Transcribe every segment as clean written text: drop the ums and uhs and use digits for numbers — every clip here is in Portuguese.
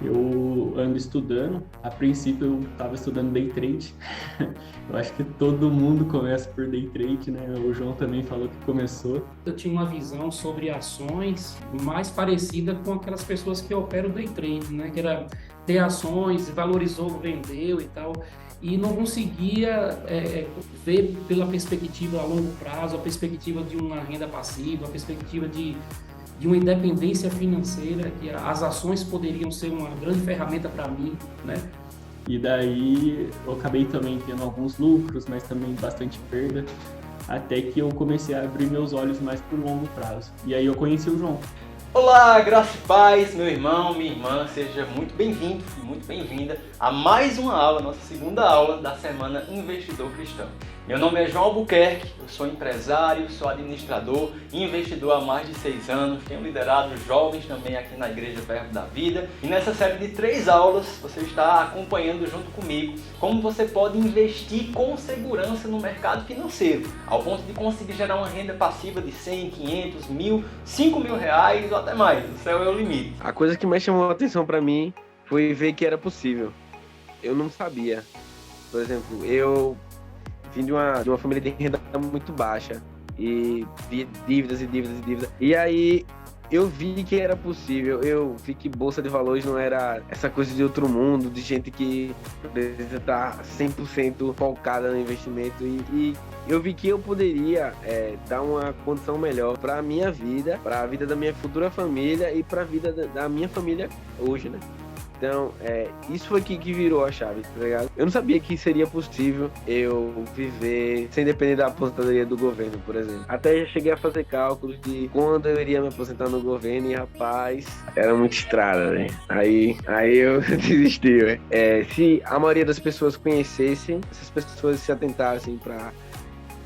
Eu ando estudando. A princípio eu estava estudando day trade. Eu acho que todo mundo começa por day trade, né? O João também falou que começou. Eu tinha uma visão sobre ações mais parecida com aquelas pessoas que operam day trade, né? Que era ter ações, valorizou, vendeu e tal, e não conseguia ver pela perspectiva a longo prazo, a perspectiva de uma renda passiva, a perspectiva de uma independência financeira, que as ações poderiam ser uma grande ferramenta para mim, né? E daí eu acabei também tendo alguns lucros, mas também bastante perda, até que eu comecei a abrir meus olhos mais por longo prazo. E aí eu conheci o João. Olá, graça e paz, meu irmão, minha irmã, seja muito bem-vindo e muito bem-vinda a mais uma aula, nossa segunda aula da Semana Investidor Cristão. Meu nome é João Albuquerque, eu sou empresário, sou administrador e investidor há mais de 6 anos, tenho liderado jovens também aqui na Igreja Verbo da Vida, e nessa série de 3 aulas você está acompanhando junto comigo como você pode investir com segurança no mercado financeiro, ao ponto de conseguir gerar uma renda passiva de 100, 500, 1.000, 5.000 reais ou até mais. O céu é o limite. A coisa que mais chamou a atenção para mim foi ver que era possível. Eu não sabia. Por exemplo, eu vim de uma família de renda muito baixa e vi dívidas e dívidas e dívidas. E aí eu vi que era possível. Eu vi que bolsa de valores não era essa coisa de outro mundo, de gente que precisa estar 100% focada no investimento. E eu vi que eu poderia dar uma condição melhor para a minha vida, para a vida da minha futura família e para a vida da minha família hoje, né? Então, isso foi que virou a chave, tá ligado? Eu não sabia que seria possível eu viver sem depender da aposentadoria do governo, por exemplo. Até já cheguei a fazer cálculos de quando eu iria me aposentar no governo e, rapaz, era muito estrada, né? Aí eu desisti, né? Se a maioria das pessoas conhecessem, se as pessoas se atentassem para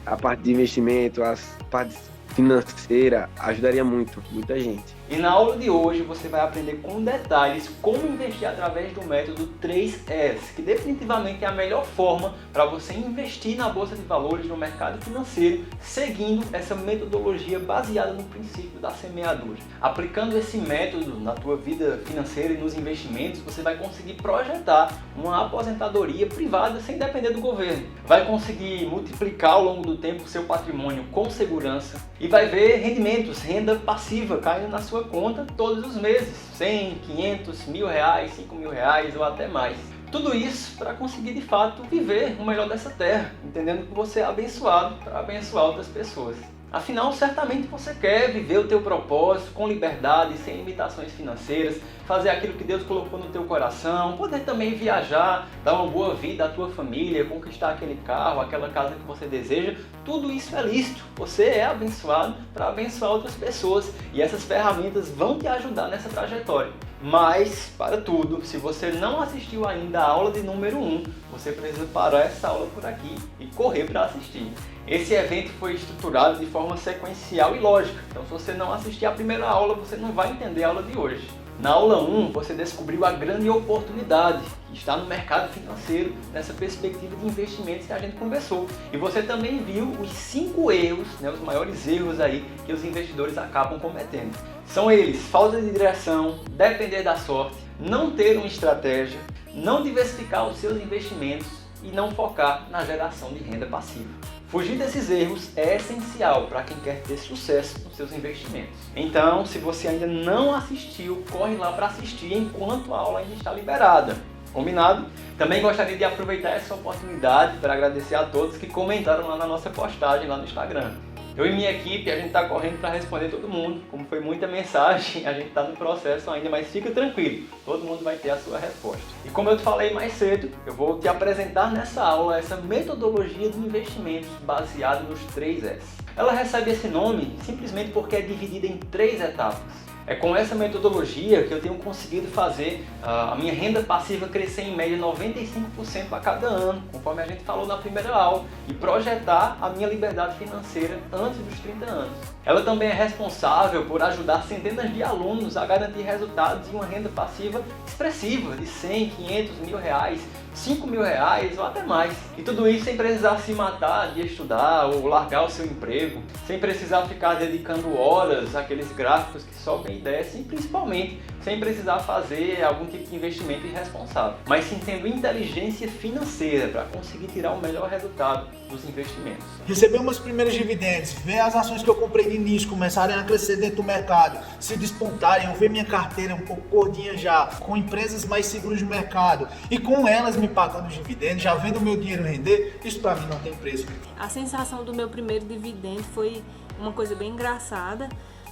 a parte de investimento, as partes financeira, ajudaria muito, muita gente. E na aula de hoje você vai aprender com detalhes como investir através do método 3S, que definitivamente é a melhor forma para você investir na bolsa de valores no mercado financeiro, seguindo essa metodologia baseada no princípio da semeadura. Aplicando esse método na tua vida financeira e nos investimentos, você vai conseguir projetar uma aposentadoria privada sem depender do governo. Vai conseguir multiplicar ao longo do tempo o seu patrimônio com segurança e vai ver rendimentos, renda passiva caindo na sua conta todos os meses, 100, 500, 1.000 reais, 5.000 reais ou até mais. Tudo isso para conseguir de fato viver o melhor dessa terra, entendendo que você é abençoado para abençoar outras pessoas. Afinal, certamente você quer viver o teu propósito com liberdade, sem limitações financeiras, fazer aquilo que Deus colocou no teu coração, poder também viajar, dar uma boa vida à tua família, conquistar aquele carro, aquela casa que você deseja. Tudo isso é lícito. Você é abençoado para abençoar outras pessoas e essas ferramentas vão te ajudar nessa trajetória. Mas, para tudo, se você não assistiu ainda a aula de número 1, você precisa parar essa aula por aqui e correr para assistir. Esse evento foi estruturado de forma sequencial e lógica, então se você não assistir a primeira aula, você não vai entender a aula de hoje. Na aula 1, você descobriu a grande oportunidade que está no mercado financeiro, nessa perspectiva de investimentos que a gente conversou. E você também viu os 5 erros, os maiores erros aí que os investidores acabam cometendo. São eles: falta de direção, depender da sorte, não ter uma estratégia, não diversificar os seus investimentos e não focar na geração de renda passiva. Fugir desses erros é essencial para quem quer ter sucesso nos seus investimentos. Então, se você ainda não assistiu, corre lá para assistir enquanto a aula ainda está liberada. Combinado? Também gostaria de aproveitar essa oportunidade para agradecer a todos que comentaram lá na nossa postagem lá no Instagram. Eu e minha equipe, a gente está correndo para responder todo mundo. Como foi muita mensagem, a gente está no processo ainda, mas fica tranquilo, todo mundo vai ter a sua resposta. E como eu te falei mais cedo, eu vou te apresentar nessa aula essa metodologia de investimentos baseada nos 3S. Ela recebe esse nome simplesmente porque é dividida em 3 etapas. É com essa metodologia que eu tenho conseguido fazer a minha renda passiva crescer em média 95% a cada ano, conforme a gente falou na primeira aula, e projetar a minha liberdade financeira antes dos 30 anos. Ela também é responsável por ajudar centenas de alunos a garantir resultados e uma renda passiva expressiva de 100, 500, 1.000 reais, 5.000 reais ou até mais. E tudo isso sem precisar se matar de estudar ou largar o seu emprego, sem precisar ficar dedicando horas àqueles gráficos que só quem ideias, e principalmente sem precisar fazer algum tipo de investimento irresponsável, mas sim tendo inteligência financeira para conseguir tirar o melhor resultado dos investimentos. Receber meus primeiros dividendos, ver as ações que eu comprei de início começarem a crescer dentro do mercado, se despontarem, eu ver minha carteira um pouco gordinha já, com empresas mais seguras no mercado e com elas me pagando dividendos, já vendo o meu dinheiro render, isso para mim não tem preço. A sensação do meu primeiro dividendo foi uma coisa bem engraçada,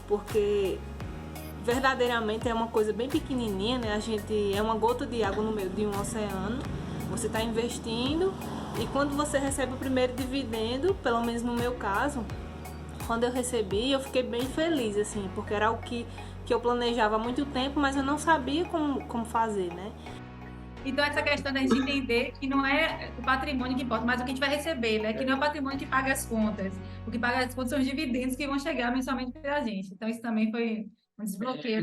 porque verdadeiramente é uma coisa bem pequenininha, né? A gente é uma gota de água no meio de um oceano. Você está investindo e quando você recebe o primeiro dividendo, pelo menos no meu caso, quando eu recebi, eu fiquei bem feliz, assim, porque era algo que eu planejava há muito tempo, mas eu não sabia como fazer, né? Então, essa questão da gente entender que não é o patrimônio que importa, mas o que a gente vai receber, né? Que não é o patrimônio que paga as contas. O que paga as contas são os dividendos que vão chegar mensalmente para a gente. Então, isso também foi um desbloqueio.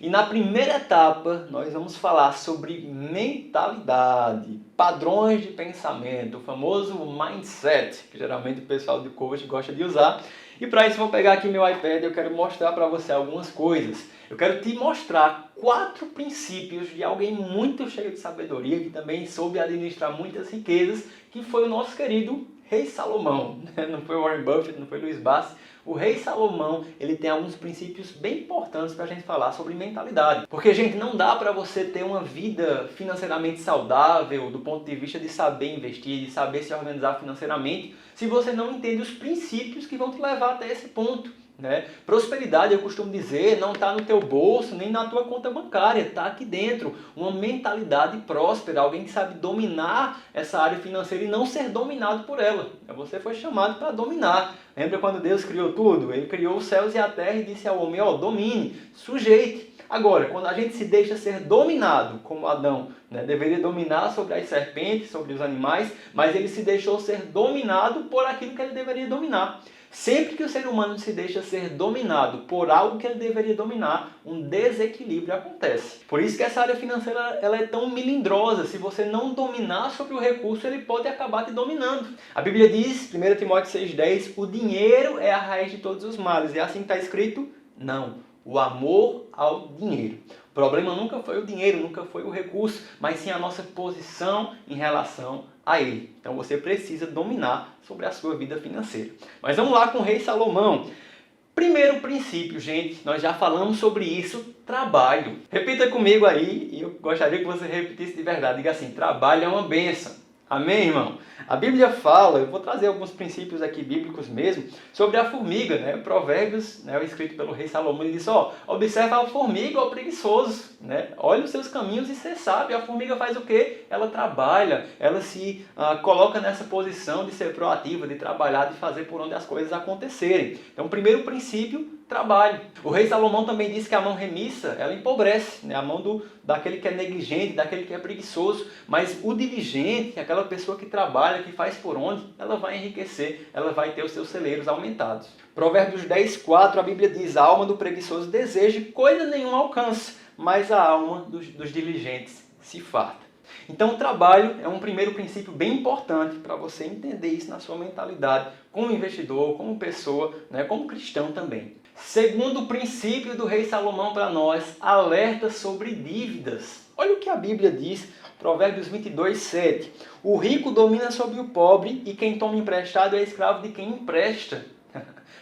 E na primeira etapa, nós vamos falar sobre mentalidade, padrões de pensamento, o famoso mindset, que geralmente o pessoal de coach gosta de usar. E para isso, vou pegar aqui meu iPad e eu quero mostrar para você algumas coisas. Eu quero te mostrar 4 princípios de alguém muito cheio de sabedoria, que também soube administrar muitas riquezas, que foi o nosso querido Rei Salomão. Não foi Warren Buffett, não foi Luiz Bassi. O Rei Salomão, ele tem alguns princípios bem importantes para a gente falar sobre mentalidade. Porque, gente, não dá para você ter uma vida financeiramente saudável do ponto de vista de saber investir, de saber se organizar financeiramente, se você não entende os princípios que vão te levar até esse ponto. Né? Prosperidade, eu costumo dizer, não está no teu bolso nem na tua conta bancária, está aqui dentro. Uma mentalidade próspera, alguém que sabe dominar essa área financeira e não ser dominado por ela. Você foi chamado para dominar. Lembra quando Deus criou tudo? Ele criou os céus e a terra e disse ao homem, domine, sujeite. Agora, quando a gente se deixa ser dominado, como Adão, né, deveria dominar sobre as serpentes, sobre os animais, mas ele se deixou ser dominado por aquilo que ele deveria dominar. Sempre que o ser humano se deixa ser dominado por algo que ele deveria dominar, um desequilíbrio acontece. Por isso que essa área financeira ela é tão melindrosa. Se você não dominar sobre o recurso, ele pode acabar te dominando. A Bíblia diz, 1 Timóteo 6,10, o dinheiro é a raiz de todos os males. E assim está escrito? Não. O amor ao dinheiro. O problema nunca foi o dinheiro, nunca foi o recurso, mas sim a nossa posição em relação a ele. Então você precisa dominar sobre a sua vida financeira. Mas vamos lá com o Rei Salomão. Primeiro princípio, gente, nós já falamos sobre isso, trabalho. Repita comigo aí, e eu gostaria que você repetisse de verdade. Diga assim, trabalho é uma bênção. Amém, irmão? A Bíblia fala, eu vou trazer alguns princípios aqui bíblicos mesmo, sobre a formiga, né? Provérbios, né, escrito pelo rei Salomão, ele diz, observa a formiga, ó preguiçoso, né? Olha os seus caminhos e você sabe, a formiga faz o quê? Ela trabalha, ela se coloca nessa posição de ser proativa, de trabalhar, de fazer por onde as coisas acontecerem. Então, primeiro princípio, trabalho. O rei Salomão também diz que a mão remissa, ela empobrece, né? A mão daquele que é negligente, daquele que é preguiçoso, mas o diligente, aquela pessoa que trabalha, que faz por onde, ela vai enriquecer, ela vai ter os seus celeiros aumentados. Provérbios 10:4, a Bíblia diz, a alma do preguiçoso deseja e coisa nenhuma alcança, mas a alma dos diligentes se farta. Então o trabalho é um primeiro princípio bem importante para você entender isso na sua mentalidade, como investidor, como pessoa, né, como cristão também. Segundo princípio do rei Salomão para nós, alerta sobre dívidas. Olha o que a Bíblia diz, Provérbios 22:7. O rico domina sobre o pobre e quem toma emprestado é escravo de quem empresta.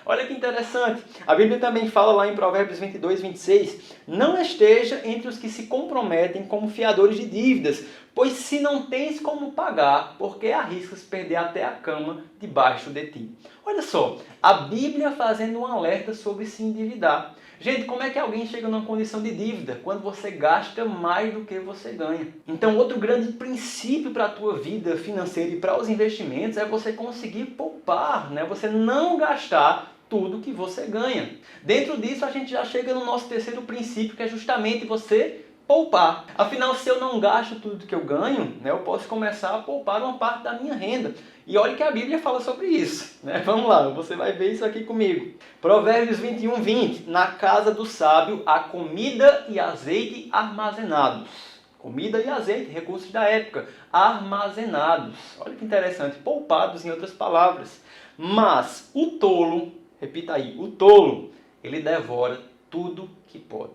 Olha que interessante. A Bíblia também fala lá em Provérbios 22:26. Não esteja entre os que se comprometem como fiadores de dívidas, pois se não tens como pagar, porque arriscas perder até a cama debaixo de ti. Olha só, a Bíblia fazendo um alerta sobre se endividar. Gente, como é que alguém chega numa condição de dívida? Quando você gasta mais do que você ganha. Então, outro grande princípio para a tua vida financeira e para os investimentos é você conseguir poupar, né? Você não gastar tudo que você ganha. Dentro disso, a gente já chega no nosso terceiro princípio, que é justamente você poupar. Afinal, se eu não gasto tudo que eu ganho, né, eu posso começar a poupar uma parte da minha renda. E olha que a Bíblia fala sobre isso, né? Vamos lá, você vai ver isso aqui comigo. Provérbios 21:20. Na casa do sábio há comida e azeite armazenados. Comida e azeite, recursos da época, armazenados. Olha que interessante, poupados em outras palavras. Mas o tolo, repita aí, o tolo, ele devora tudo que pode.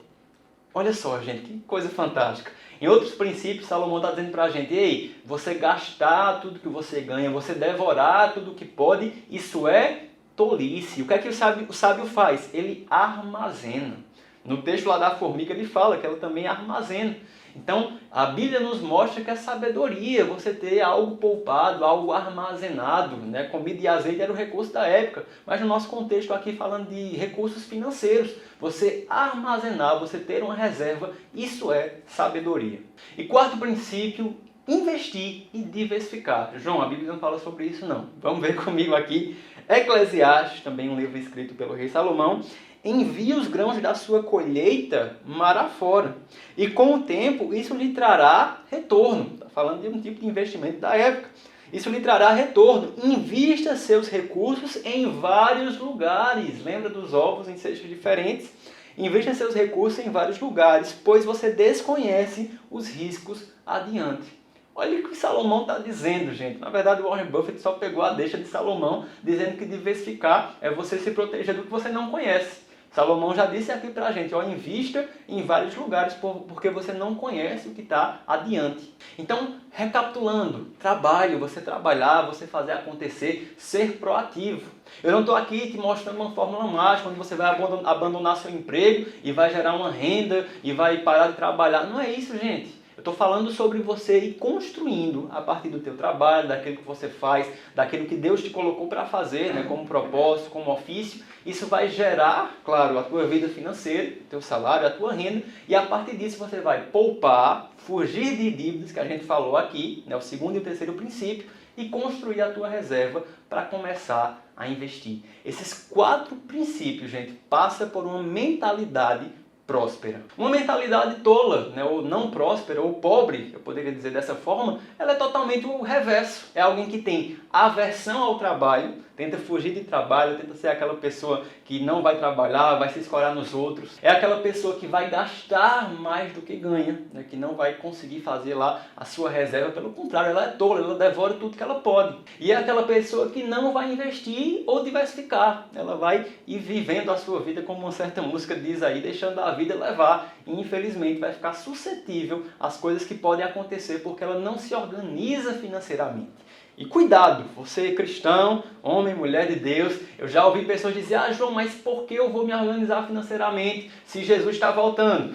Olha só, gente, que coisa fantástica. Em outros princípios, Salomão está dizendo para a gente, ei, você gastar tudo que você ganha, você devorar tudo que pode, isso é tolice. O que é que o sábio faz? Ele armazena. No texto lá da formiga ele fala que ela também armazena. Então, a Bíblia nos mostra que é sabedoria você ter algo poupado, algo armazenado, né? Comida e azeite era o recurso da época, mas no nosso contexto aqui falando de recursos financeiros, você armazenar, você ter uma reserva, isso é sabedoria. E quarto princípio, investir e diversificar. João, a Bíblia não fala sobre isso não. Vamos ver comigo aqui. Eclesiastes, também um livro escrito pelo rei Salomão. Envie os grãos da sua colheita mar afora, e com o tempo isso lhe trará retorno. Está falando de um tipo de investimento da época. Isso lhe trará retorno. Invista seus recursos em vários lugares. Lembra dos ovos em cestos diferentes? Invista seus recursos em vários lugares, pois você desconhece os riscos adiante. Olha o que Salomão está dizendo, gente. Na verdade, o Warren Buffett só pegou a deixa de Salomão, dizendo que diversificar é você se proteger do que você não conhece. Salomão já disse aqui pra gente, ó, invista em vários lugares, porque você não conhece o que está adiante. Então, recapitulando, trabalho, você trabalhar, você fazer acontecer, ser proativo. Eu não estou aqui te mostrando uma fórmula mágica, onde você vai abandonar seu emprego e vai gerar uma renda e vai parar de trabalhar. Não é isso, gente. Eu estou falando sobre você ir construindo a partir do teu trabalho, daquilo que você faz, daquilo que Deus te colocou para fazer, né, como propósito, como ofício. Isso vai gerar, claro, a tua vida financeira, o teu salário, a tua renda, e a partir disso você vai poupar, fugir de dívidas, que a gente falou aqui, né, o segundo e o terceiro princípio, e construir a tua reserva para começar a investir. Esses 4 princípios, gente, passa por uma mentalidade próspera. Uma mentalidade tola, né, ou não próspera, ou pobre, eu poderia dizer dessa forma, ela é totalmente o reverso. É alguém que tem aversão ao trabalho, tenta fugir de trabalho, tenta ser aquela pessoa que não vai trabalhar, vai se escorar nos outros. É aquela pessoa que vai gastar mais do que ganha, né, que não vai conseguir fazer lá a sua reserva. Pelo contrário, ela é tola, ela devora tudo que ela pode. E é aquela pessoa que não vai investir ou diversificar. Ela vai ir vivendo a sua vida, como uma certa música diz aí, deixando a vida levar. E infelizmente vai ficar suscetível às coisas que podem acontecer porque ela não se organiza financeiramente. E cuidado, você cristão, homem, mulher de Deus, eu já ouvi pessoas dizer, João, mas por que eu vou me organizar financeiramente se Jesus está voltando?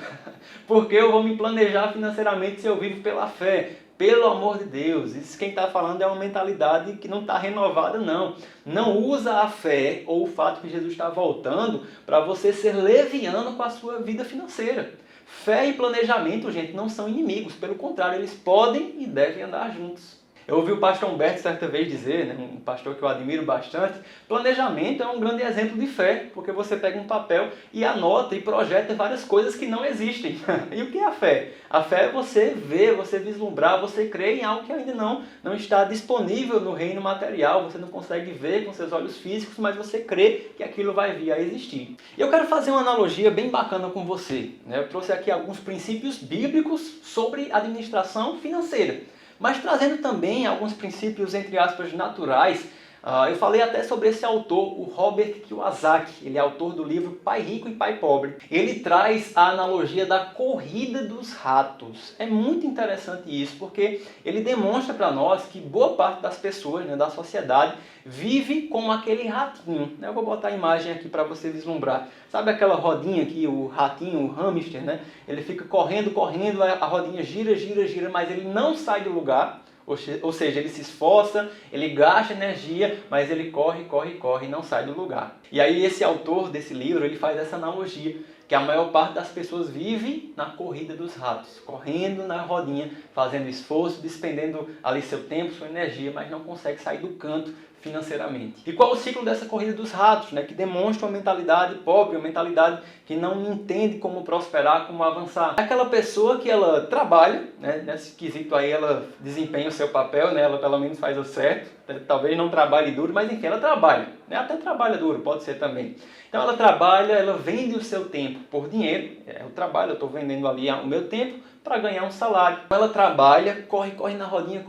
Por que eu vou me planejar financeiramente se eu vivo pela fé? Pelo amor de Deus, isso quem está falando é uma mentalidade que não está renovada, não. Não usa a fé ou o fato que Jesus está voltando para você ser leviano com a sua vida financeira. Fé e planejamento, gente, não são inimigos, pelo contrário, eles podem e devem andar juntos. Eu ouvi o pastor Humberto certa vez dizer, né, um pastor que eu admiro bastante, planejamento é um grande exemplo de fé, porque você pega um papel e anota e projeta várias coisas que não existem. E o que é a fé? A fé é você ver, você vislumbrar, você crer em algo que ainda não está disponível no reino material, você não consegue ver com seus olhos físicos, mas você crê que aquilo vai vir a existir. E eu quero fazer uma analogia bem bacana com você, né? Eu trouxe aqui alguns princípios bíblicos sobre administração financeira, mas trazendo também alguns princípios, entre aspas, naturais. Eu falei até sobre esse autor, o Robert Kiyosaki. Ele é autor do livro Pai Rico e Pai Pobre. Ele traz a analogia da corrida dos ratos. É muito interessante isso, porque ele demonstra para nós que boa parte das pessoas, né, da sociedade, vive como aquele ratinho. Eu vou botar a imagem aqui para você vislumbrar. Sabe aquela rodinha que o ratinho, o hamster, né? Ele fica correndo, a rodinha gira, mas ele não sai do lugar. Ou seja, ele se esforça, ele gasta energia, mas ele corre e não sai do lugar. E aí esse autor desse livro, ele faz essa analogia, que a maior parte das pessoas vive na corrida dos ratos, correndo na rodinha, fazendo esforço, despendendo ali seu tempo, sua energia, mas não consegue sair do canto financeiramente. E qual é o ciclo dessa corrida dos ratos, né? Que demonstra uma mentalidade pobre, uma mentalidade que não entende como prosperar, como avançar. É aquela pessoa que ela trabalha, né? Nesse quesito aí ela desempenha o seu papel, né? Ela pelo menos faz o certo, talvez não trabalhe duro, mas enfim, ela trabalha, né? Até trabalha duro, pode ser também. Então ela trabalha, ela vende o seu tempo por dinheiro, é o trabalho, eu estou vendendo ali o meu tempo para ganhar um salário. Ela trabalha, corre na rodinha,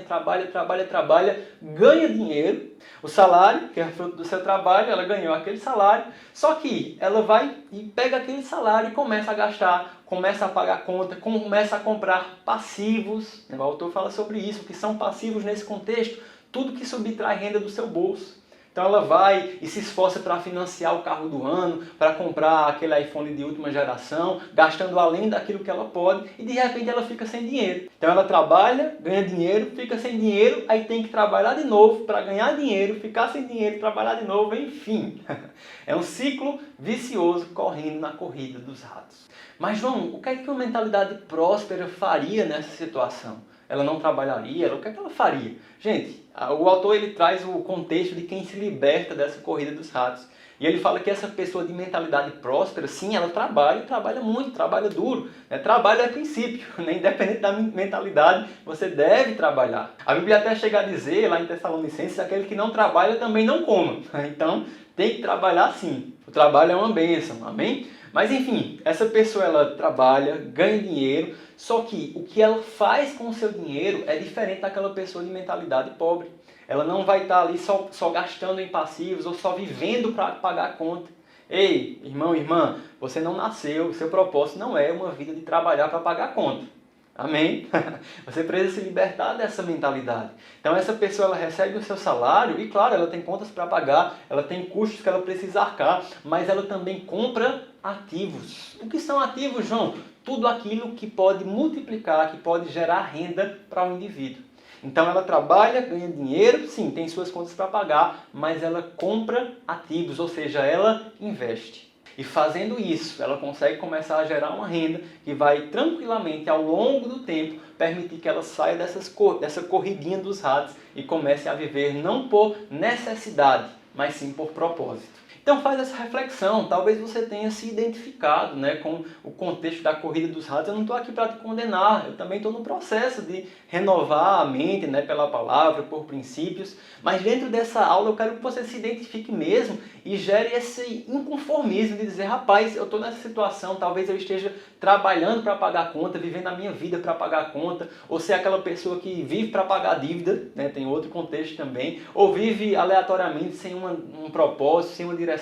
trabalha, ganha dinheiro. O salário, que é fruto do seu trabalho, ela ganhou aquele salário, só que ela vai e pega aquele salário e começa a gastar, começa a pagar conta, começa a comprar passivos. O autor fala sobre isso, o que são passivos nesse contexto, tudo que subtrai renda do seu bolso. Então ela vai e se esforça para financiar o carro do ano, para comprar aquele iPhone de última geração, gastando além daquilo que ela pode, e de repente ela fica sem dinheiro. Então ela trabalha, ganha dinheiro, fica sem dinheiro, aí tem que trabalhar de novo para ganhar dinheiro, ficar sem dinheiro, trabalhar de novo, enfim. É um ciclo vicioso correndo na corrida dos ratos. Mas João, o que é que uma mentalidade próspera faria nessa situação? Ela não trabalharia? O que é que ela faria? Gente, o autor ele traz o contexto de quem se liberta dessa corrida dos ratos. E ele fala que essa pessoa de mentalidade próspera, sim, ela trabalha, e trabalha muito, trabalha duro. Né? Trabalho é princípio, né? Independente da mentalidade, você deve trabalhar. A Bíblia até chega a dizer, lá em Tessalonicenses, aquele que não trabalha também não coma. Então, tem que trabalhar sim. O trabalho é uma bênção, amém? Mas enfim, essa pessoa ela trabalha, ganha dinheiro, só que o que ela faz com o seu dinheiro é diferente daquela pessoa de mentalidade pobre. Ela não vai estar ali só gastando em passivos ou só vivendo para pagar a conta. Ei, irmão, irmã, você não nasceu, seu propósito não é uma vida de trabalhar para pagar a conta. Amém? Você precisa se libertar dessa mentalidade. Então essa pessoa ela recebe o seu salário e claro, ela tem contas para pagar, ela tem custos que ela precisa arcar, mas ela também compra ativos. O que são ativos, João? Tudo aquilo que pode multiplicar, que pode gerar renda para o indivíduo. Então ela trabalha, ganha dinheiro, sim, tem suas contas para pagar, mas ela compra ativos, ou seja, ela investe. E fazendo isso, ela consegue começar a gerar uma renda que vai tranquilamente, ao longo do tempo, permitir que ela saia dessa corridinha dos ratos e comece a viver não por necessidade, mas sim por propósito. Então faz essa reflexão, talvez você tenha se identificado, né, com o contexto da corrida dos ratos. Eu não estou aqui para te condenar, eu também estou no processo de renovar a mente, né, pela palavra, por princípios, mas dentro dessa aula eu quero que você se identifique mesmo e gere esse inconformismo de dizer, rapaz, eu estou nessa situação, talvez eu esteja trabalhando para pagar a conta, vivendo a minha vida para pagar a conta, ou ser aquela pessoa que vive para pagar a dívida, né, tem outro contexto também, ou vive aleatoriamente sem um propósito, sem uma direção.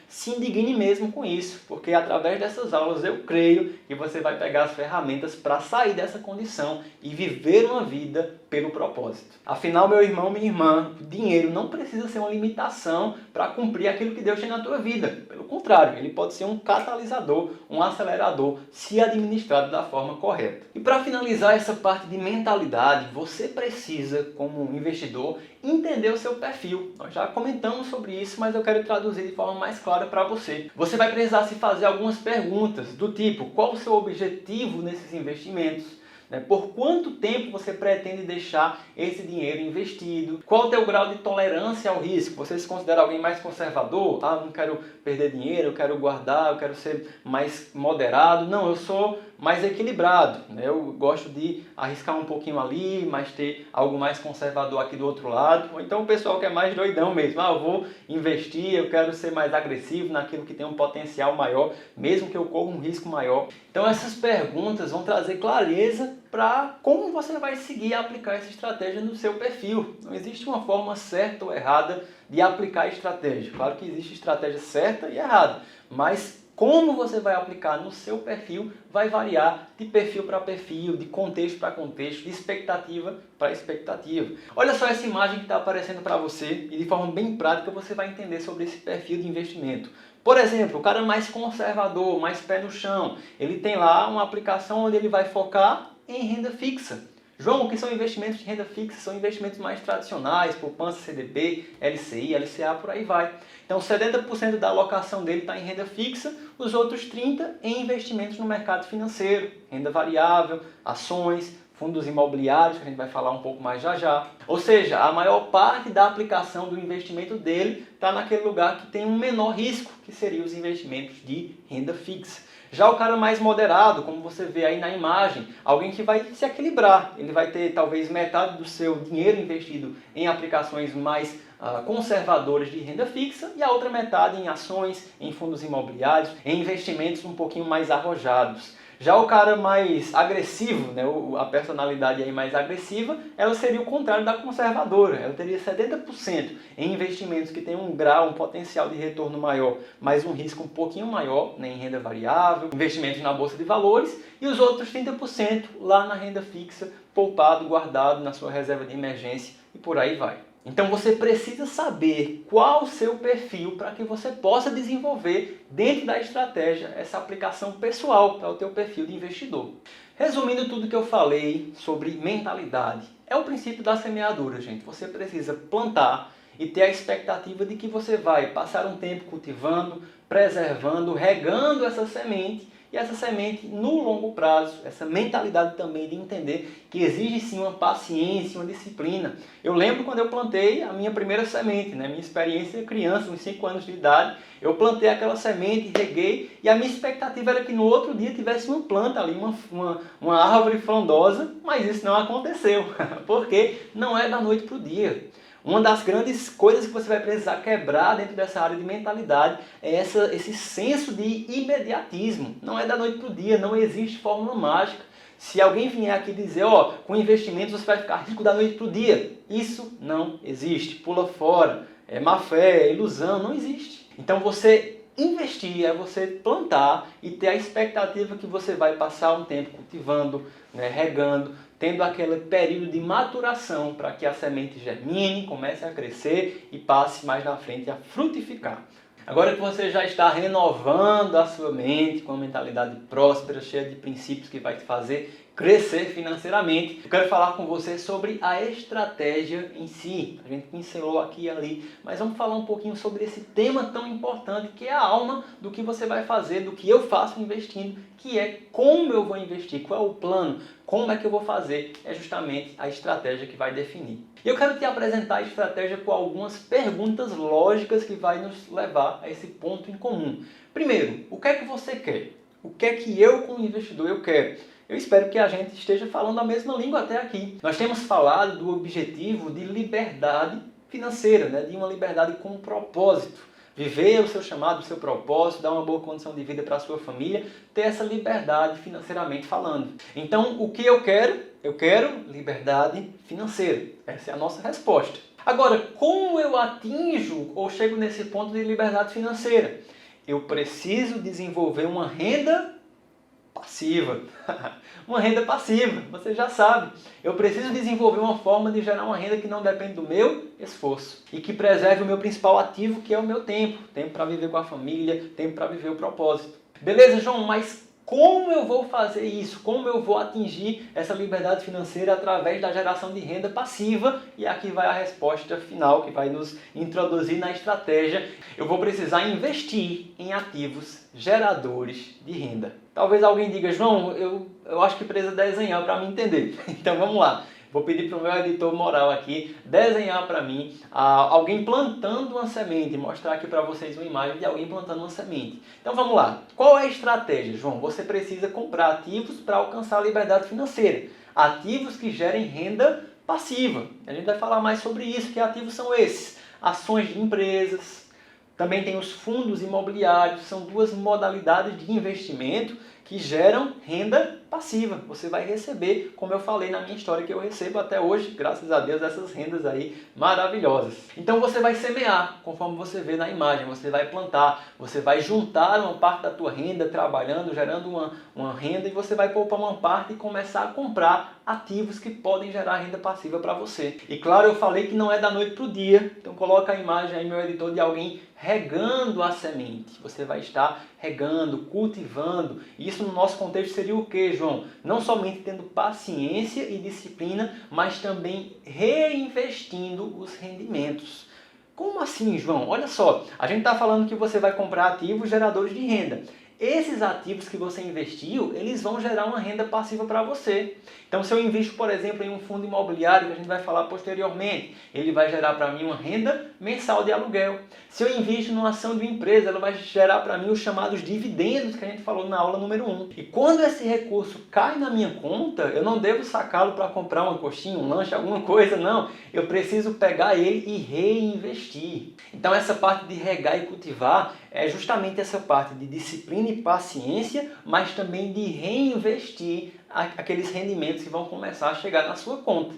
Se indigne mesmo com isso, porque através dessas aulas eu creio que você vai pegar as ferramentas para sair dessa condição e viver uma vida pelo propósito. Afinal, meu irmão, minha irmã, dinheiro não precisa ser uma limitação para cumprir aquilo que Deus tem na tua vida. Pelo contrário, ele pode ser um catalisador, um acelerador, se administrado da forma correta. E para finalizar essa parte de mentalidade, você precisa, como investidor, entender o seu perfil. Nós já comentamos sobre isso, mas eu quero traduzir de forma mais clara para você. Você vai precisar se fazer algumas perguntas do tipo, qual o seu objetivo nesses investimentos? Por quanto tempo você pretende deixar esse dinheiro investido? Qual o teu grau de tolerância ao risco? Você se considera alguém mais conservador? Ah, não quero perder dinheiro, eu quero guardar, eu quero ser mais moderado. Não, eu sou mais equilibrado. Eu gosto de arriscar um pouquinho ali, mas ter algo mais conservador aqui do outro lado. Ou então o pessoal que é mais doidão mesmo. Ah, eu vou investir, eu quero ser mais agressivo naquilo que tem um potencial maior, mesmo que eu corra um risco maior. Então essas perguntas vão trazer clareza para como você vai seguir e aplicar essa estratégia no seu perfil. Não existe uma forma certa ou errada de aplicar a estratégia. Claro que existe estratégia certa e errada, mas como você vai aplicar no seu perfil vai variar de perfil para perfil, de contexto para contexto, de expectativa para expectativa. Olha só essa imagem que está aparecendo para você e de forma bem prática você vai entender sobre esse perfil de investimento. Por exemplo, o cara mais conservador, mais pé no chão, ele tem lá uma aplicação onde ele vai focar em renda fixa. João, o que são investimentos de renda fixa? São investimentos mais tradicionais, poupança CDB, LCI, LCA, por aí vai. Então 70% da alocação dele está em renda fixa, os outros 30% em investimentos no mercado financeiro, renda variável, ações, fundos imobiliários, que a gente vai falar um pouco mais já já. Ou seja, a maior parte da aplicação do investimento dele está naquele lugar que tem um menor risco, que seriam os investimentos de renda fixa. Já o cara mais moderado, como você vê aí na imagem, alguém que vai se equilibrar. Ele vai ter talvez metade do seu dinheiro investido em aplicações mais conservadoras de renda fixa e a outra metade em ações, em fundos imobiliários, em investimentos um pouquinho mais arrojados. Já o cara mais agressivo, né, a personalidade aí mais agressiva, ela seria o contrário da conservadora. Ela teria 70% em investimentos que têm um grau, um potencial de retorno maior, mas um risco um pouquinho maior, né, em renda variável, investimentos na bolsa de valores, e os outros 30% lá na renda fixa, poupado, guardado na sua reserva de emergência e por aí vai. Então você precisa saber qual o seu perfil para que você possa desenvolver dentro da estratégia essa aplicação pessoal para o teu perfil de investidor. Resumindo tudo que eu falei sobre mentalidade, é o princípio da semeadura, gente. Você precisa plantar e ter a expectativa de que você vai passar um tempo cultivando, preservando, regando essa semente. E essa semente, no longo prazo, essa mentalidade também de entender que exige sim uma paciência, uma disciplina. Eu lembro quando eu plantei a minha primeira semente, né? Minha experiência criança, uns 5 anos de idade, eu plantei aquela semente, reguei, e a minha expectativa era que no outro dia tivesse uma planta ali, uma árvore frondosa, mas isso não aconteceu, porque não é da noite para o dia. Uma das grandes coisas que você vai precisar quebrar dentro dessa área de mentalidade é esse senso de imediatismo. Não é da noite para o dia, não existe fórmula mágica. Se alguém vier aqui dizer, ó, com investimentos você vai ficar rico da noite para o dia, isso não existe. Pula fora, é má fé, é ilusão, não existe. Então você investir é você plantar e ter a expectativa que você vai passar um tempo cultivando, né, regando, tendo aquele período de maturação para que a semente germine, comece a crescer e passe mais na frente a frutificar. Agora que você já está renovando a sua mente com uma mentalidade próspera, cheia de princípios que vai te fazer crescer financeiramente, eu quero falar com você sobre a estratégia em si. A gente pincelou aqui e ali, mas vamos falar um pouquinho sobre esse tema tão importante que é a alma do que você vai fazer, do que eu faço investindo, que é como eu vou investir, qual é o plano, como é que eu vou fazer, é justamente a estratégia que vai definir. E eu quero te apresentar a estratégia com algumas perguntas lógicas que vai nos levar a esse ponto em comum. Primeiro, o que é que você quer? O que é que eu, como investidor, eu quero? Eu espero que a gente esteja falando a mesma língua até aqui. Nós temos falado do objetivo de liberdade financeira, né? De uma liberdade com propósito. Viver o seu chamado, o seu propósito, dar uma boa condição de vida para a sua família, ter essa liberdade financeiramente falando. Então, o que eu quero? Eu quero liberdade financeira. Essa é a nossa resposta. Agora, como eu atinjo ou chego nesse ponto de liberdade financeira? Eu preciso desenvolver uma renda passiva. Uma renda passiva, você já sabe. Eu preciso desenvolver uma forma de gerar uma renda que não depende do meu esforço e que preserve o meu principal ativo, que é o meu tempo. Tempo para viver com a família, tempo para viver o propósito. Beleza, João, mas como eu vou fazer isso? Como eu vou atingir essa liberdade financeira através da geração de renda passiva? E aqui vai a resposta final que vai nos introduzir na estratégia. Eu vou precisar investir em ativos geradores de renda. Talvez alguém diga, João, eu acho que precisa desenhar para me entender. Então vamos lá. Vou pedir para o meu editor moral aqui desenhar para mim alguém plantando uma semente, mostrar aqui para vocês uma imagem de alguém plantando uma semente. Então vamos lá. Qual é a estratégia, João? Você precisa comprar ativos para alcançar a liberdade financeira. Ativos que gerem renda passiva. A gente vai falar mais sobre isso. Que ativos são esses? Ações de empresas. Também tem os fundos imobiliários. São duas modalidades de investimento que geram renda passiva. Você vai receber, como eu falei na minha história, que eu recebo até hoje, graças a Deus, essas rendas aí maravilhosas. Então você vai semear, conforme você vê na imagem, você vai plantar, você vai juntar uma parte da tua renda trabalhando, gerando uma renda, e você vai poupar uma parte e começar a comprar ativos que podem gerar renda passiva para você. E claro, eu falei que não é da noite para o dia, então coloca a imagem aí, meu editor, de alguém regando a semente. Você vai estar regando, cultivando. Isso no nosso contexto seria o quê, João? Não somente tendo paciência e disciplina, mas também reinvestindo os rendimentos. Como assim, João? Olha só, a gente está falando que você vai comprar ativos geradores de renda. Esses ativos que você investiu, eles vão gerar uma renda passiva para você. Então, se eu invisto, por exemplo, em um fundo imobiliário, que a gente vai falar posteriormente, ele vai gerar para mim uma renda mensal de aluguel. Se eu invisto numa ação de uma empresa, ela vai gerar para mim os chamados dividendos, que a gente falou na aula número 1. E quando esse recurso cai na minha conta, eu não devo sacá-lo para comprar uma coxinha, um lanche, alguma coisa, não. Eu preciso pegar ele e reinvestir. Então, essa parte de regar e cultivar é justamente essa parte de disciplina paciência, mas também de reinvestir aqueles rendimentos que vão começar a chegar na sua conta.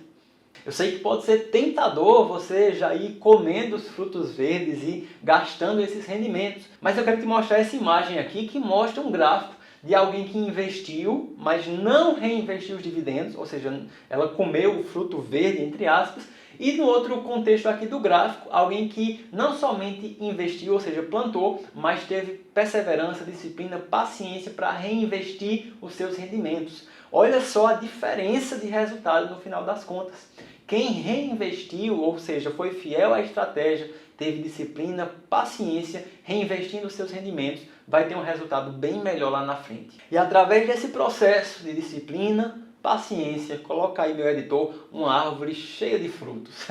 Eu sei que pode ser tentador você já ir comendo os frutos verdes e gastando esses rendimentos, mas eu quero te mostrar essa imagem aqui que mostra um gráfico de alguém que investiu, mas não reinvestiu os dividendos, ou seja, ela comeu o fruto verde, entre aspas, e no outro contexto aqui do gráfico, alguém que não somente investiu, ou seja, plantou, mas teve perseverança, disciplina, paciência para reinvestir os seus rendimentos. Olha só a diferença de resultado no final das contas. Quem reinvestiu, ou seja, foi fiel à estratégia, teve disciplina, paciência, reinvestindo os seus rendimentos, vai ter um resultado bem melhor lá na frente. E através desse processo de disciplina, paciência, coloca aí, meu editor, uma árvore cheia de frutos.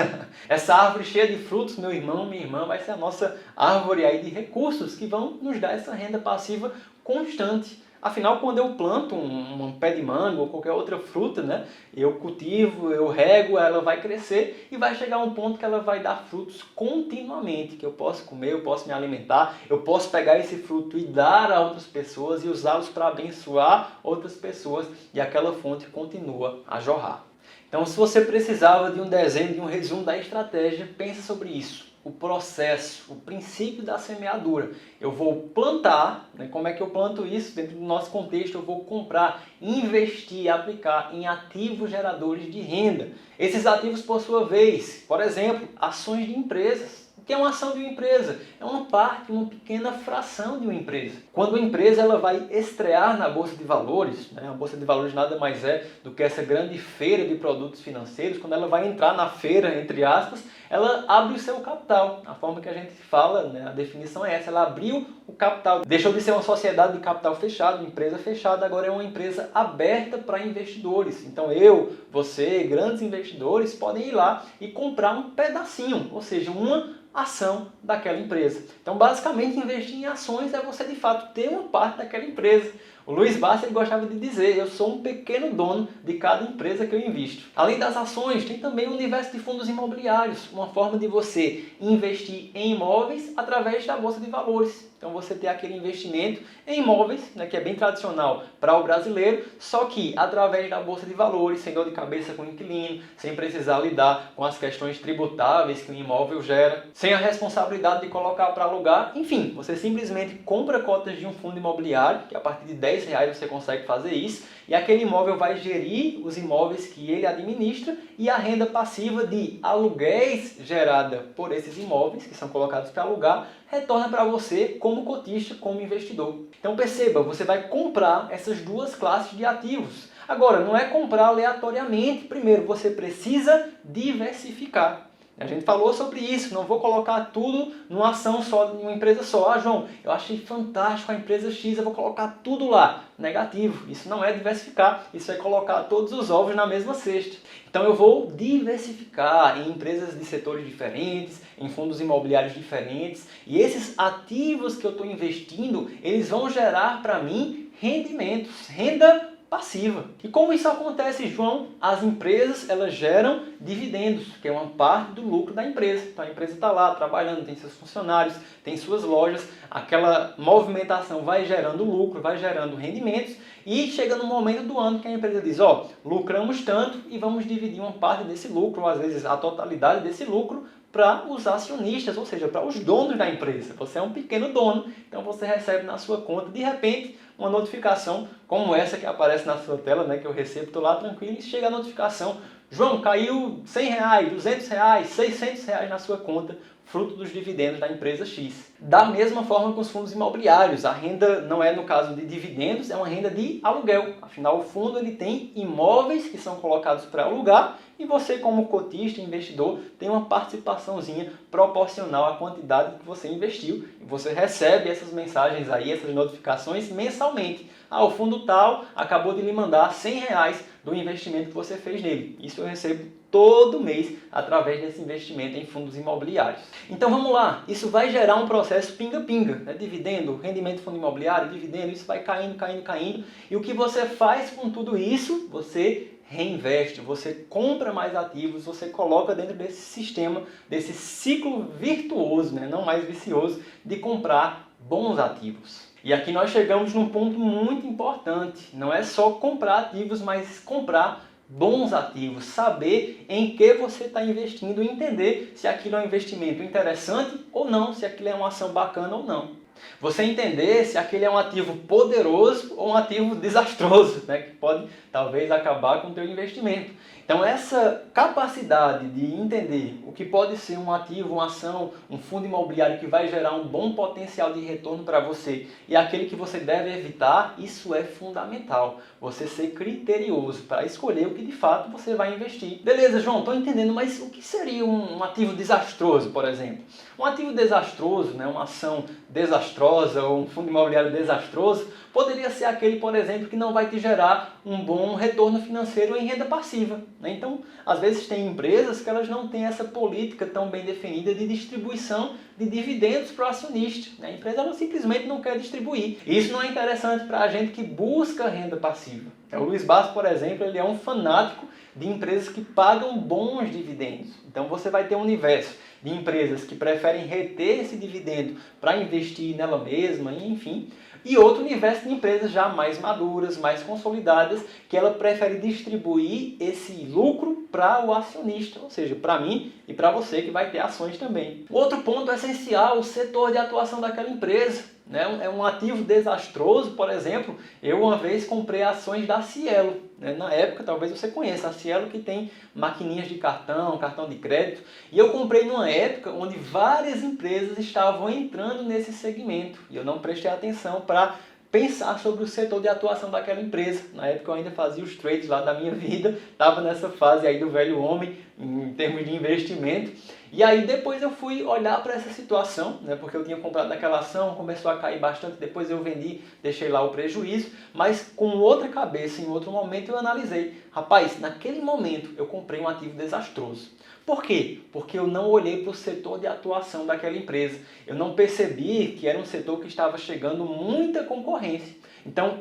Essa árvore cheia de frutos, meu irmão, minha irmã, vai ser a nossa árvore aí de recursos que vão nos dar essa renda passiva constante. Afinal, quando eu planto um pé de mango ou qualquer outra fruta, né, eu cultivo, eu rego, ela vai crescer e vai chegar a um ponto que ela vai dar frutos continuamente, que eu posso comer, eu posso me alimentar, eu posso pegar esse fruto e dar a outras pessoas e usá-los para abençoar outras pessoas e aquela fonte continua a jorrar. Então, se você precisava de um desenho, de um resumo da estratégia, pense sobre isso. O processo, o princípio da semeadura. Eu vou plantar, né? Como é que eu planto isso? Dentro do nosso contexto, eu vou comprar, investir, aplicar em ativos geradores de renda. Esses ativos, por sua vez, por exemplo, ações de empresas. O que é uma ação de uma empresa? É uma parte, uma pequena fração de uma empresa. Quando a empresa ela vai estrear na Bolsa de Valores, né? A Bolsa de Valores nada mais é do que essa grande feira de produtos financeiros, quando ela vai entrar na feira, entre aspas, ela abre o seu capital. A forma que a gente fala, né, a definição é essa, ela abriu o capital. Deixou de ser uma sociedade de capital fechado, uma empresa fechada, agora é uma empresa aberta para investidores. Então eu, você, grandes investidores podem ir lá e comprar um pedacinho, ou seja, uma ação daquela empresa. Então basicamente investir em ações é você de fato ter uma parte daquela empresa. O Luiz Bassi ele gostava de dizer, eu sou um pequeno dono de cada empresa que eu invisto. Além das ações, tem também o universo de fundos imobiliários, uma forma de você investir em imóveis através da Bolsa de Valores. Então você tem aquele investimento em imóveis, né, que é bem tradicional para o brasileiro, só que através da Bolsa de Valores, sem dor de cabeça com o inquilino, sem precisar lidar com as questões tributáveis que o imóvel gera, sem a responsabilidade de colocar para alugar, enfim, você simplesmente compra cotas de um fundo imobiliário, que a partir de R$10 você consegue fazer isso, e aquele imóvel vai gerir os imóveis que ele administra e a renda passiva de aluguéis gerada por esses imóveis, que são colocados para alugar, retorna para você como cotista, como investidor. Então perceba, você vai comprar essas duas classes de ativos. Agora, não é comprar aleatoriamente. Primeiro, você precisa diversificar. A gente falou sobre isso, não vou colocar tudo numa ação só, em uma empresa só. Ah, João, eu achei fantástico a empresa X, eu vou colocar tudo lá. Negativo, isso não é diversificar, isso é colocar todos os ovos na mesma cesta. Então eu vou diversificar em empresas de setores diferentes, em fundos imobiliários diferentes, e esses ativos que eu estou investindo, eles vão gerar para mim rendimentos, renda passiva. E como isso acontece, João? As empresas elas geram dividendos, que é uma parte do lucro da empresa. Então a empresa está lá trabalhando, tem seus funcionários, tem suas lojas, aquela movimentação vai gerando lucro, vai gerando rendimentos e chega no momento do ano que a empresa diz, ó, lucramos tanto e vamos dividir uma parte desse lucro, ou às vezes a totalidade desse lucro, para os acionistas, ou seja, para os donos da empresa. Você é um pequeno dono, então você recebe na sua conta, de repente, uma notificação como essa que aparece na sua tela, né, que eu recebo, estou lá tranquilo e chega a notificação, João, caiu R$100, R$200, R$600 na sua conta, fruto dos dividendos da empresa X. Da mesma forma com os fundos imobiliários, a renda não é no caso de dividendos, é uma renda de aluguel. Afinal, o fundo ele tem imóveis que são colocados para alugar e você como cotista, investidor, tem uma participaçãozinha proporcional à quantidade que você investiu e você recebe essas mensagens aí, essas notificações mensalmente. Ah, o fundo tal acabou de lhe mandar R$100 do investimento que você fez nele. Isso eu recebo todo mês através desse investimento em fundos imobiliários. Então vamos lá, isso vai gerar um processo pinga-pinga, né? Dividendo, rendimento de fundo imobiliário, dividendo, isso vai caindo, caindo, caindo. E o que você faz com tudo isso? Você reinveste, você compra mais ativos, você coloca dentro desse sistema, desse ciclo virtuoso, né? Não mais vicioso, de comprar bons ativos. E aqui nós chegamos num ponto muito importante. Não é só comprar ativos, mas comprar bons ativos. Saber em que você está investindo e entender se aquilo é um investimento interessante ou não, se aquilo é uma ação bacana ou não. Você entender se aquele é um ativo poderoso ou um ativo desastroso, né, que pode talvez acabar com o teu investimento. Então essa capacidade de entender o que pode ser um ativo, uma ação, um fundo imobiliário que vai gerar um bom potencial de retorno para você e aquele que você deve evitar, isso é fundamental. Você ser criterioso para escolher o que de fato você vai investir. Beleza, João, estou entendendo, mas o que seria um ativo desastroso, por exemplo? Um ativo desastroso, né, uma ação desastrosa ou um fundo imobiliário desastroso, poderia ser aquele, por exemplo, que não vai te gerar um bom retorno financeiro em renda passiva, né? Então, às vezes tem empresas que elas não têm essa política tão bem definida de distribuição de dividendos para o acionista, né? A empresa ela simplesmente não quer distribuir. Isso não é interessante para a gente que busca renda passiva. O Luiz Basso, por exemplo, ele é um fanático de empresas que pagam bons dividendos. Então você vai ter um universo de empresas que preferem reter esse dividendo para investir nela mesma, enfim. E outro universo de empresas já mais maduras, mais consolidadas, que ela prefere distribuir esse lucro para o acionista, ou seja, para mim e para você que vai ter ações também. Outro ponto essencial, o setor de atuação daquela empresa. É um ativo desastroso, por exemplo, eu uma vez comprei ações da Cielo, né? Na época, talvez você conheça, a Cielo que tem maquininhas de cartão de crédito, e eu comprei numa época onde várias empresas estavam entrando nesse segmento, e eu não prestei atenção para pensar sobre o setor de atuação daquela empresa. Na época eu ainda fazia os trades lá da minha vida, estava nessa fase aí do velho homem, em termos de investimento. E aí depois eu fui olhar para essa situação, né, porque eu tinha comprado aquela ação, começou a cair bastante, depois eu vendi, deixei lá o prejuízo, mas com outra cabeça, em outro momento eu analisei. Rapaz, naquele momento eu comprei um ativo desastroso. Por quê? Porque eu não olhei para o setor de atuação daquela empresa. Eu não percebi que era um setor que estava chegando muita concorrência. Então,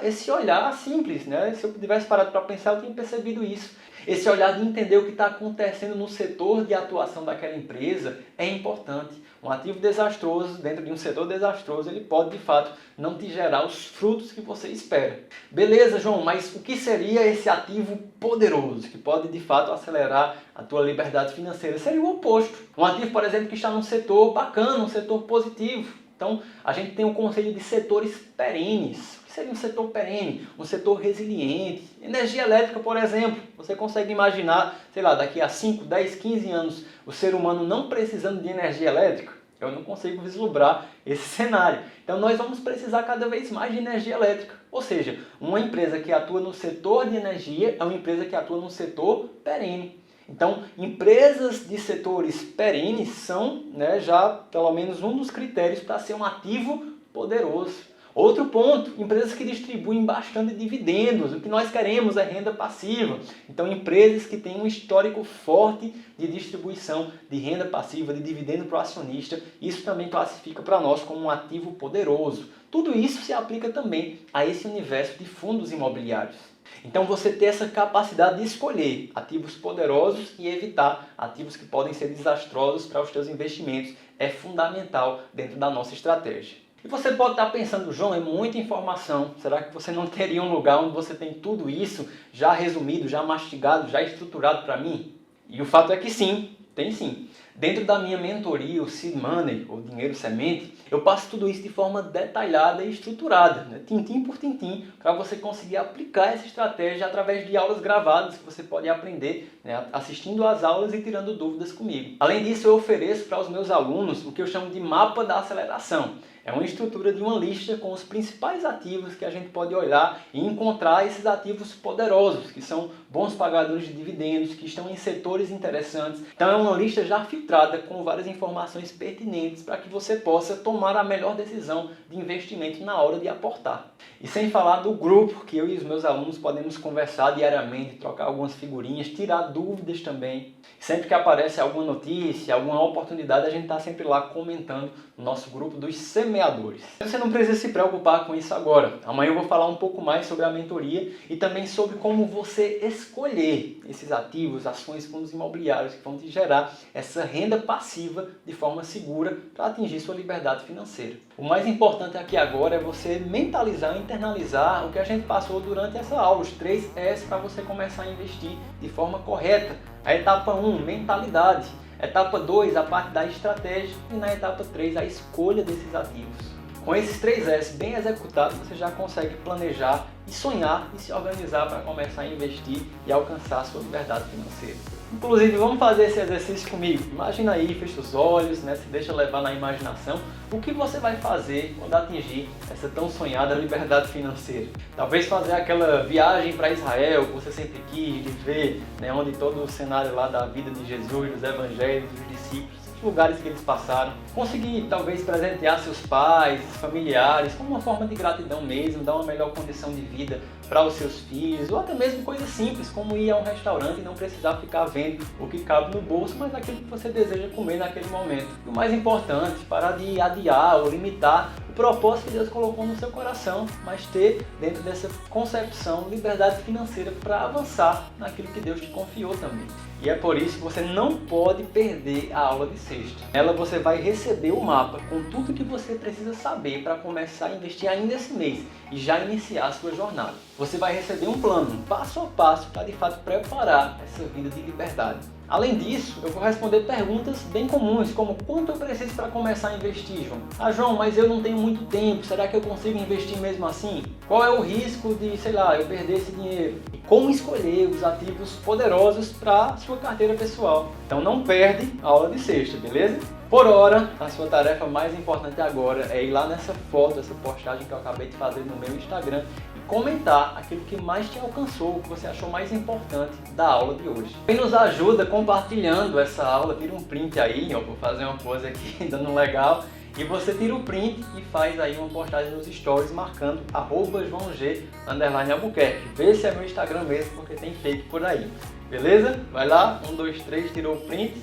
esse olhar simples, né? Se eu tivesse parado para pensar, eu tinha percebido isso. Esse olhar de entender o que está acontecendo no setor de atuação daquela empresa é importante. Um ativo desastroso, dentro de um setor desastroso, ele pode, de fato, não te gerar os frutos que você espera. Beleza, João, mas o que seria esse ativo poderoso, que pode, de fato, acelerar a tua liberdade financeira? Seria o oposto. Um ativo, por exemplo, que está num setor bacana, um setor positivo. Então, a gente tem um conceito de setores perenes. O que seria um setor perene? Um setor resiliente. Energia elétrica, por exemplo. Você consegue imaginar, sei lá, daqui a 5, 10, 15 anos, o ser humano não precisando de energia elétrica? Eu não consigo vislumbrar esse cenário. Então, nós vamos precisar cada vez mais de energia elétrica. Ou seja, uma empresa que atua no setor de energia é uma empresa que atua no setor perene. Então, empresas de setores perenes são, né, já pelo menos um dos critérios para ser um ativo poderoso. Outro ponto, empresas que distribuem bastante dividendos. O que nós queremos é renda passiva. Então, empresas que têm um histórico forte de distribuição de renda passiva, de dividendo para o acionista, isso também classifica para nós como um ativo poderoso. Tudo isso se aplica também a esse universo de fundos imobiliários. Então você ter essa capacidade de escolher ativos poderosos e evitar ativos que podem ser desastrosos para os seus investimentos é fundamental dentro da nossa estratégia. E você pode estar pensando, João, é muita informação, será que você não teria um lugar onde você tem tudo isso já resumido, já mastigado, já estruturado para mim? E o fato é que sim, tem sim. Dentro da minha mentoria, o Seed Money, ou Dinheiro Semente, eu passo tudo isso de forma detalhada e estruturada, né? Tintim por tintim, para você conseguir aplicar essa estratégia através de aulas gravadas que você pode aprender, né, assistindo às aulas e tirando dúvidas comigo. Além disso, eu ofereço para os meus alunos o que eu chamo de mapa da aceleração. É uma estrutura de uma lista com os principais ativos que a gente pode olhar e encontrar esses ativos poderosos, que são bons pagadores de dividendos, que estão em setores interessantes. Então é uma lista já filtrada com várias informações pertinentes para que você possa tomar a melhor decisão de investimento na hora de aportar. E sem falar do grupo, que eu e os meus alunos podemos conversar diariamente, trocar algumas figurinhas, tirar dúvidas também. Sempre que aparece alguma notícia, alguma oportunidade, a gente está sempre lá comentando no nosso grupo dos semeadores. Você não precisa se preocupar com isso agora. Amanhã eu vou falar um pouco mais sobre a mentoria e também sobre como você escolher esses ativos, ações, fundos imobiliários que vão te gerar essa renda renda passiva de forma segura para atingir sua liberdade financeira. O mais importante aqui agora é você mentalizar, internalizar o que a gente passou durante essa aula, os 3 S para você começar a investir de forma correta. A etapa 1, mentalidade. Etapa 2, a parte da estratégia. E na etapa 3, a escolha desses ativos. Com esses 3 S bem executados, você já consegue planejar e sonhar e se organizar para começar a investir e alcançar a sua liberdade financeira. Inclusive, vamos fazer esse exercício comigo. Imagina aí, fecha os olhos, né? Se deixa levar na imaginação o que você vai fazer quando atingir essa tão sonhada liberdade financeira. Talvez fazer aquela viagem para Israel que você sempre quis, de ver, né? Onde todo o cenário lá da vida de Jesus, dos evangelhos, dos discípulos, lugares que eles passaram, conseguir talvez presentear seus pais, familiares, como uma forma de gratidão mesmo, dar uma melhor condição de vida para os seus filhos, ou até mesmo coisas simples, como ir a um restaurante e não precisar ficar vendo o que cabe no bolso, mas aquilo que você deseja comer naquele momento. E o mais importante, parar de adiar ou limitar o propósito que Deus colocou no seu coração, mas ter dentro dessa concepção liberdade financeira para avançar naquilo que Deus te confiou também. E é por isso que você não pode perder a aula de sexta. Nela você vai receber o mapa com tudo que você precisa saber para começar a investir ainda esse mês e já iniciar a sua jornada. Você vai receber um plano, passo a passo, para de fato preparar essa vida de liberdade. Além disso, eu vou responder perguntas bem comuns, como quanto eu preciso para começar a investir, João? Ah, João, mas eu não tenho muito tempo, será que eu consigo investir mesmo assim? Qual é o risco de, sei lá, eu perder esse dinheiro? E como escolher os ativos poderosos para a sua carteira pessoal? Então não perde a aula de sexta, beleza? Por hora, a sua tarefa mais importante agora é ir lá nessa foto, essa postagem que eu acabei de fazer no meu Instagram e comentar aquilo que mais te alcançou, o que você achou mais importante da aula de hoje. Quem nos ajuda compartilhando essa aula, tira um print aí, ó, vou fazer uma pose aqui dando legal, e você tira o print e faz aí uma postagem nos stories marcando @joaog_albuquerque. Vê se é meu Instagram mesmo, porque tem fake por aí. Beleza? Vai lá, 1, 2, 3, tirou o print.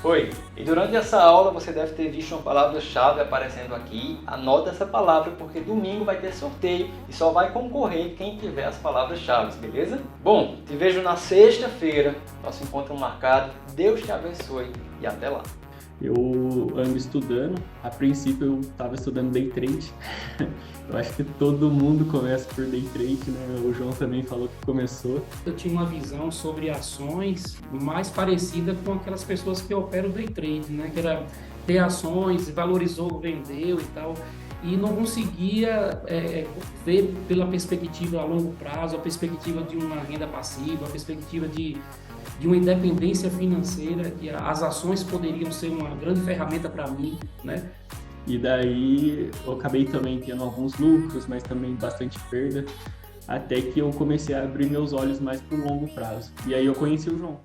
Foi. E durante essa aula você deve ter visto uma palavra-chave aparecendo aqui. Anota essa palavra porque domingo vai ter sorteio e só vai concorrer quem tiver as palavras-chave, beleza? Bom, te vejo na sexta-feira. Nosso encontro marcado. Deus te abençoe e até lá. Eu ando estudando. A princípio eu estava estudando day trade. Eu acho que todo mundo começa por day trade, né? O João também falou que começou. Eu tinha uma visão sobre ações mais parecida com aquelas pessoas que operam day trade, né? Que era ter ações, valorizou, vendeu e tal. E não conseguia ver pela perspectiva a longo prazo, a perspectiva de uma renda passiva, a perspectiva de uma independência financeira, que as ações poderiam ser uma grande ferramenta para mim, né? E daí eu acabei também tendo alguns lucros, mas também bastante perda, até que eu comecei a abrir meus olhos mais para o longo prazo. E aí eu conheci o João.